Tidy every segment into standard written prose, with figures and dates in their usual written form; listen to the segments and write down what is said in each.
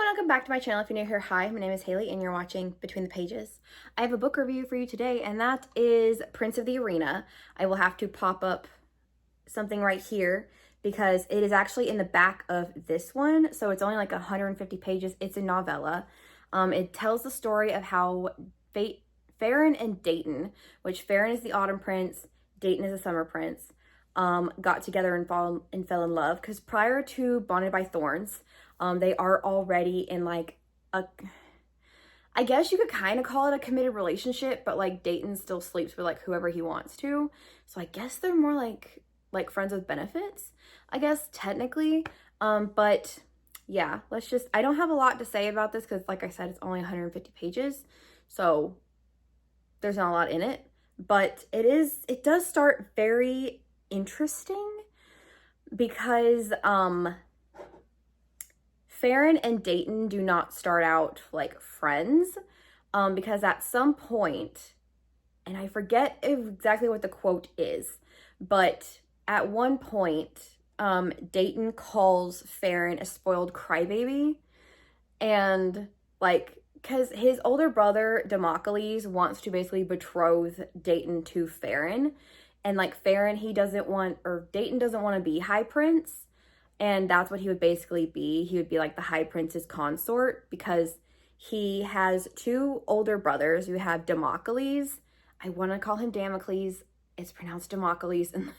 and welcome back to my channel. If you're new here, hi, my name is Haley and you're watching Between the Pages. I have a book review for you today, and that is Prince of the Arena. I will have to pop up something right here because it is actually in the back of this one, so it's only like 150 pages. It's a novella. It tells the story of how Farron and Dayton, which Farron is the autumn prince, Dayton is the summer prince, got together and fell in love. Because prior to Bonded by Thorns, they are already in like a, I guess you could kind of call it a committed relationship, but like Dayton still sleeps with like whoever he wants to. So I guess they're more like friends with benefits, I guess technically. But yeah, I don't have a lot to say about this because like I said, it's only 150 pages. So there's not a lot in it, but it does start very interesting because Farron and Dayton do not start out like friends, because at some point, and I forget exactly what the quote is, but at one point, Dayton calls Farron a spoiled crybaby, and like, because his older brother Damocles wants to basically betroth Dayton to Farron, and like Farron, Dayton doesn't want to be High Prince, and that's what he would basically be. He would be like the High Prince's consort because he has two older brothers who have Damocles. I want to call him Damocles. It's pronounced Damocles in the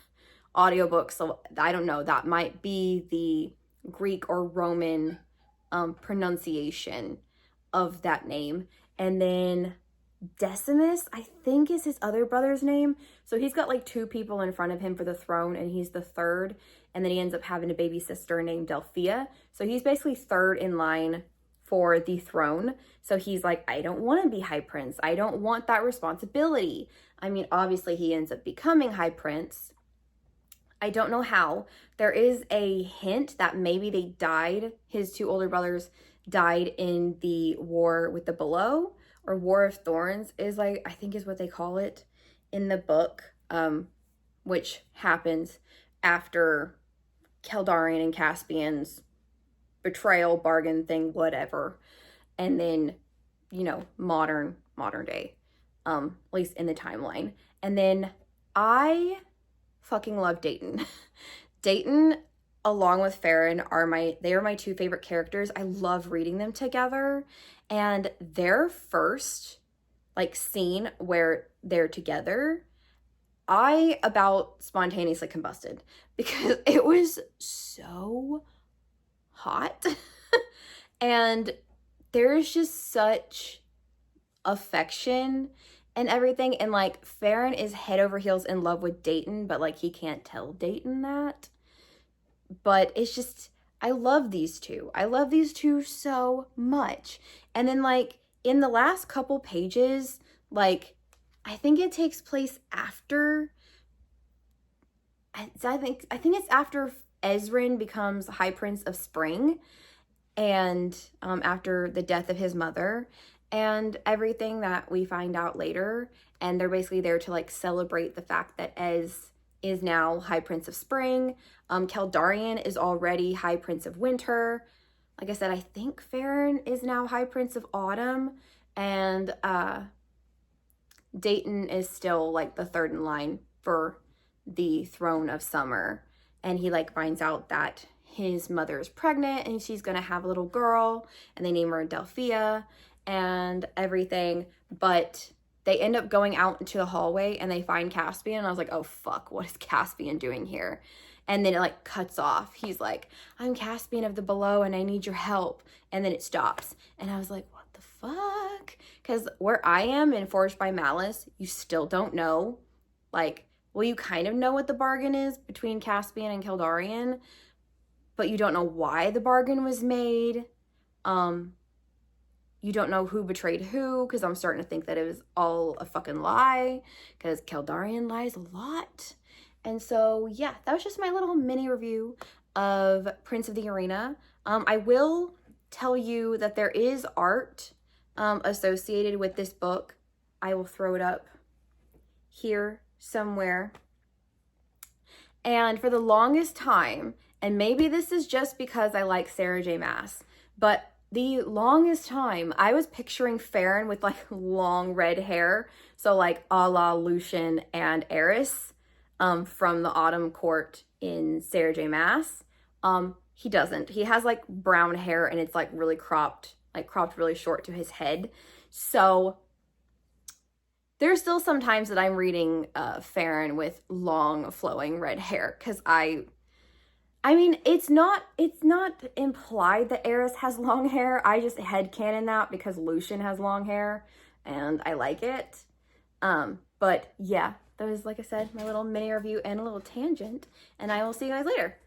audiobook, so I don't know. That might be the Greek or Roman pronunciation of that name. And then Decimus, I think, is his other brother's name. So he's got like two people in front of him for the throne, and he's the third. And then he ends up having a baby sister named Delphia. So he's basically third in line for the throne. So he's like, I don't want to be High Prince. I don't want that responsibility. I mean, obviously he ends up becoming High Prince. I don't know how. There is a hint that maybe they died. His two older brothers died in the war with the Below, or War of Thorns is like, I think is what they call it in the book, which happens after Keldarian and Caspian's betrayal, bargain thing, whatever. And then, modern day, at least in the timeline. And then I fucking love Dayton. Dayton, along with Farron, are my two favorite characters. I love reading them together. And their first like scene where they're together, I about spontaneously combusted because it was so hot. And there's just such affection and everything. And like Farron is head over heels in love with Dayton, but like he can't tell Dayton that. But it's just, I love these two. I love these two so much. And then like in the last couple pages, like I think it takes place after, I think it's after Ezrin becomes High Prince of Spring, and after the death of his mother and everything that we find out later. And they're basically there to like celebrate the fact that Ez is now High Prince of Spring. Keldarian is already High Prince of Winter. Like I said, I think Farron is now High Prince of Autumn, and Dayton is still like the third in line for the throne of Summer. And he like finds out that his mother is pregnant and she's gonna have a little girl, and they name her Delphia and everything. But they end up going out into the hallway and they find Caspian, and I was like, oh fuck, what is Caspian doing here? And then it like cuts off. He's like, I'm Caspian of the Below and I need your help. And then it stops. And I was like, what the fuck? Because where I am in Forged by Malice, you still don't know. Like, well, you kind of know what the bargain is between Caspian and Keldarian, but you don't know why the bargain was made. You don't know who betrayed who, because I'm starting to think that it was all a fucking lie, because Keldarian lies a lot. And so, yeah, that was just my little mini review of Prince of the Arena. I will tell you that there is art associated with this book. I will throw it up here somewhere. And for the longest time, and maybe this is just because I like Sarah J. Maas, but the longest time I was picturing Farron with like long red hair, so like a la Lucian and Eris from the Autumn Court in Sarah J. Maas. He doesn't. He has like brown hair and it's like really cropped, like cropped really short to his head. So there's still some times that I'm reading Farron with long flowing red hair because I mean, it's not implied that Eris has long hair. I just headcanon that because Lucian has long hair and I like it. But yeah, that was, like I said, my little mini review and a little tangent, and I will see you guys later.